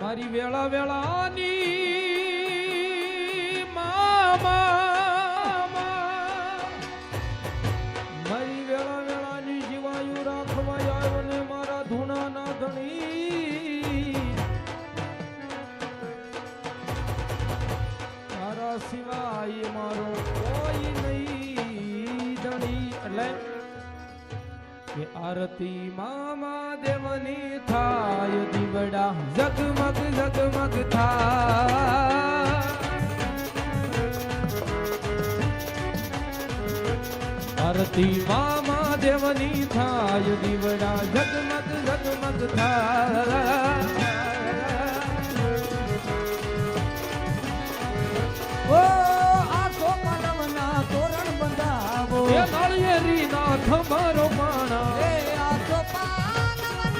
મારી વેળા વેળાની મારી વેળા વેળાની જીવાયુ રાખવા આવ્યો ને મારા ધૂણા ના ધણી તારા સિવાય મારો કોઈ નહીં ધણી એટલે કે આરતી મામા દેવની થાય દીવડા જગમગ જગમગ થાય આરતી મામા દેવની થાય દીવડા જગમગ જગમગ થાય